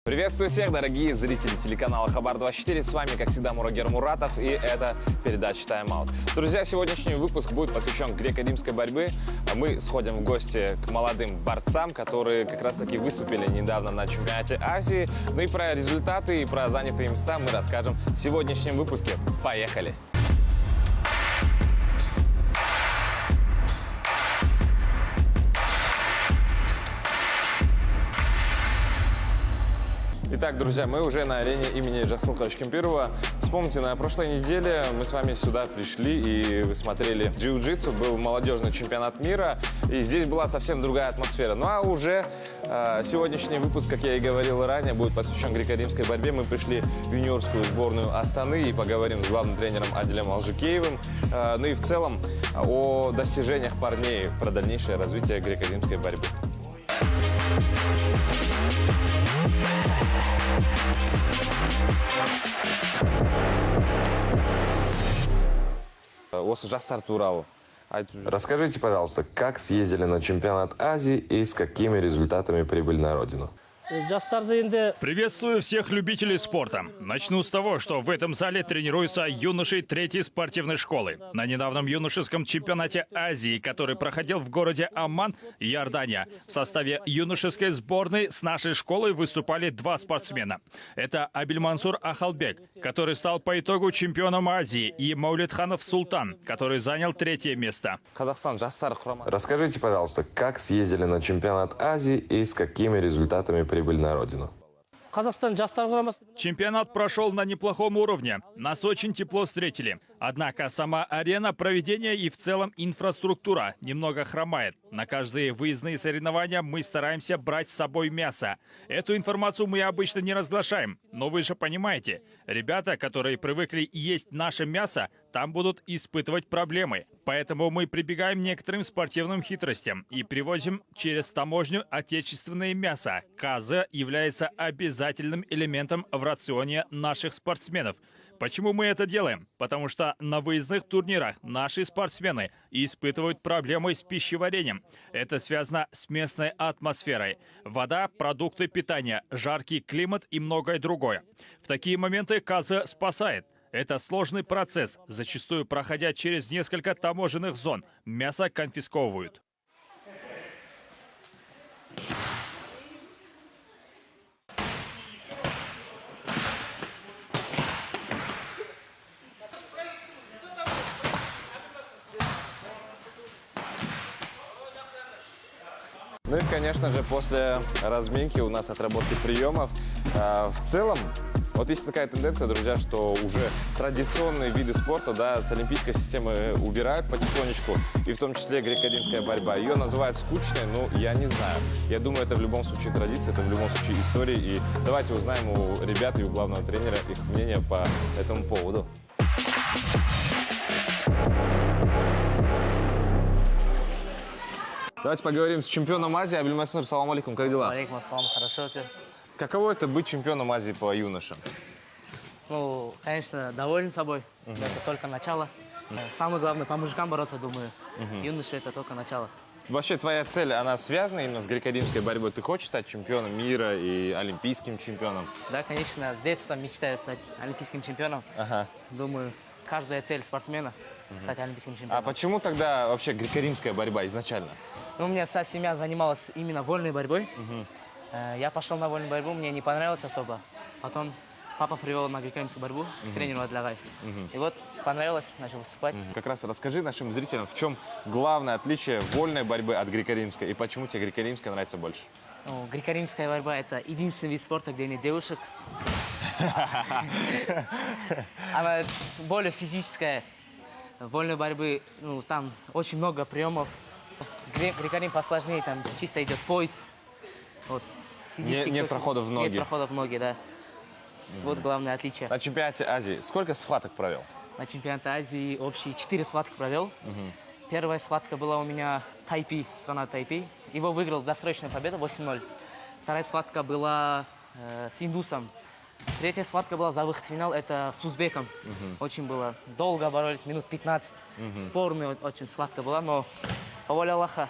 Приветствую всех, дорогие зрители телеканала Хабар-24. С вами, как всегда, Мурагер Муратов, и это передача «Тайм-аут». Друзья, сегодняшний выпуск будет посвящен греко-римской борьбе. Мы сходим в гости к молодым борцам, которые как раз-таки выступили недавно на чемпионате Азии. Ну и про результаты, и про занятые места мы расскажем в сегодняшнем выпуске. Поехали! Итак, друзья, мы уже на арене имени Жаксылтовича Кемпирова. Вспомните, на прошлой неделе мы с вами сюда пришли и смотрели джиу-джитсу. Был молодежный чемпионат мира, и здесь была совсем другая атмосфера. Ну а уже сегодняшний выпуск, как я и говорил ранее, будет посвящен греко-римской борьбе. Мы пришли в юниорскую сборную Астаны и поговорим с главным тренером Адилем Алжикеевым. Ну и в целом о достижениях парней, про дальнейшее развитие греко-римской борьбы. Расскажите, пожалуйста, как съездили на чемпионат Азии и с какими результатами прибыли на родину? Приветствую всех любителей спорта. Начну с того, что в этом зале тренируются юноши 3-й спортивной школы. На недавнем юношеском чемпионате Азии, который проходил в городе Амман, Иордания, в составе юношеской сборной с нашей школой выступали два спортсмена. Это Абельмансур Ахалбек, который стал по итогу чемпионом Азии, и Маулитханов Султан, который занял 3-е место. Расскажите, пожалуйста, как съездили на чемпионат Азии и с какими результатами прибыли на родину? Чемпионат прошел на неплохом уровне. Нас очень тепло встретили. Однако сама арена проведения и в целом инфраструктура немного хромает. На каждые выездные соревнования мы стараемся брать с собой мясо. Эту информацию мы обычно не разглашаем. Но вы же понимаете, ребята, которые привыкли есть наше мясо, там будут испытывать проблемы. Поэтому мы прибегаем к некоторым спортивным хитростям и привозим через таможню отечественное мясо. КЗ является обязательным элементом в рационе наших спортсменов. Почему мы это делаем? Потому что на выездных турнирах наши спортсмены испытывают проблемы с пищеварением. Это связано с местной атмосферой. Вода, продукты питания, жаркий климат и многое другое. В такие моменты КЗ спасает. Это сложный процесс, зачастую проходя через несколько таможенных зон. Мясо конфисковывают. Ну и, конечно же, после разминки у нас отработки приемов. В целом, вот есть такая тенденция, друзья, что уже традиционные виды спорта, да, с олимпийской системы убирают потихонечку, и в том числе греко-римская борьба. Ее называют скучной, ну, я не знаю. Я думаю, это в любом случае традиция, это в любом случае история. И давайте узнаем у ребят и у главного тренера их мнение по этому поводу. Давайте поговорим с чемпионом Азии. Абельмансур, салам алейкум, как дела? Алейкум ассалам, хорошо все. Каково это быть чемпионом Азии по юношам? Ну, конечно, доволен собой. Это только начало. Самое главное, по мужикам бороться, думаю. Юноши — это только начало. Вообще, твоя цель, она связана именно с греко-римской борьбой? Ты хочешь стать чемпионом мира и олимпийским чемпионом? Да, конечно, с детства мечтаю стать олимпийским чемпионом. Ага. Думаю, каждая цель спортсмена — стать олимпийским А чемпионом. почему тогда вообще греко-римская борьба изначально? Ну, у меня вся семья занималась именно вольной борьбой. Я пошел на вольную борьбу, мне не понравилось особо. Потом папа привел на греко-римскую борьбу к тренеру Адлагаев. И вот понравилось, начал выступать. Как раз расскажи нашим зрителям, в чем главное отличие вольной борьбы от греко-римской, и почему тебе греко-римская нравится больше? Ну, греко-римская борьба — это единственный вид спорта, где нет девушек. Она более физическая. В вольной борьбе, ну, там очень много приемов. Греко-рим посложнее, там чисто идет пояс. Вот. Нет проходов в ноги. Нет проходов в ноги, да. Вот главное отличие. На чемпионате Азии сколько схваток провел? На чемпионате Азии общие 4 схватки провел. Первая схватка была у меня Тайпи, страна Тайпи. Его выиграл досрочная победа 8-0. Вторая схватка была с индусом. Третья схватка была за выход в финал, это с узбеком. Очень было долго боролись, минут 15. Спорная очень схватка была, но по воле Аллаха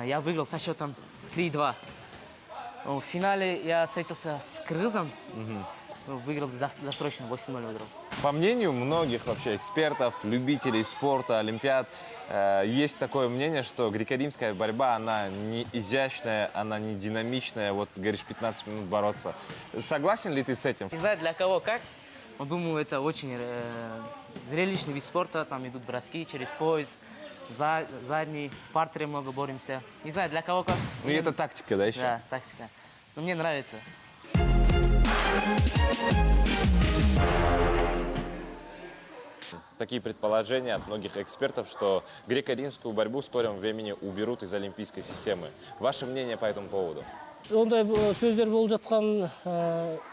я выиграл со счетом 3-2. В финале я встретился с кыргызом. Выиграл досрочно, 8-0 выиграл. По мнению многих вообще экспертов, любителей спорта, олимпиад, есть такое мнение, что греко-римская борьба, она не изящная, она не динамичная. Вот, говоришь, 15 минут бороться. Согласен ли ты с этим? Не знаю, для кого как, но думаю, это очень зрелищный вид спорта. Там идут броски через пояс, задний, в партере много боремся. Не знаю, для кого как. Ну, и это тактика, да, еще? Да, тактика. Но мне нравится. Такие предположения от многих экспертов, что греко-римскую борьбу в скором времени уберут из олимпийской системы. Ваше мнение по этому поводу? Ондай сөздер болып жатқан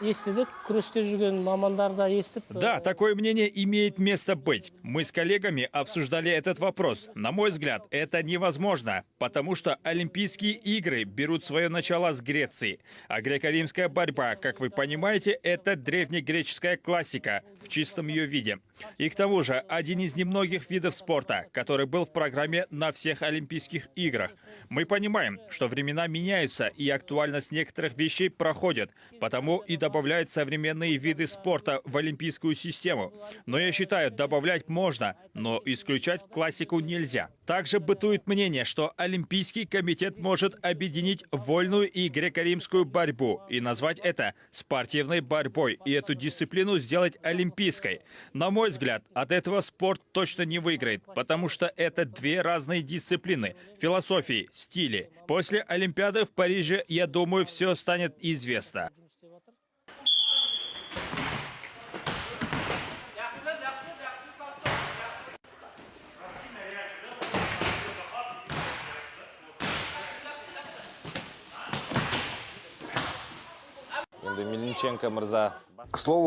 естідік, күресте жүрген мамандар да естіп. Да, такое мнение имеет место быть. Мы с коллегами обсуждали этот вопрос. На мой взгляд, это невозможно, потому что Олимпийские игры берут свое начало с Греции. А греко-римская борьба, как вы понимаете, это древнегреческая классика в чистом ее виде. И к тому же, один из немногих видов спорта, который был в программе на всех Олимпийских играх. Мы понимаем, что времена меняются и актуальность некоторых вещей проходит, потому и добавляют современные виды спорта в олимпийскую систему. Но я считаю, добавлять можно, но исключать классику нельзя. Также бытует мнение, что Олимпийский комитет может объединить вольную и греко-римскую борьбу и назвать это спортивной борьбой, и эту дисциплину сделать олимпийской. На мой взгляд, от этого спорт точно не выиграет, потому что это две разные дисциплины, философии, стили. После Олимпиады в Париже, я думаю, все станет известно. Мельниченко мырза. К слову,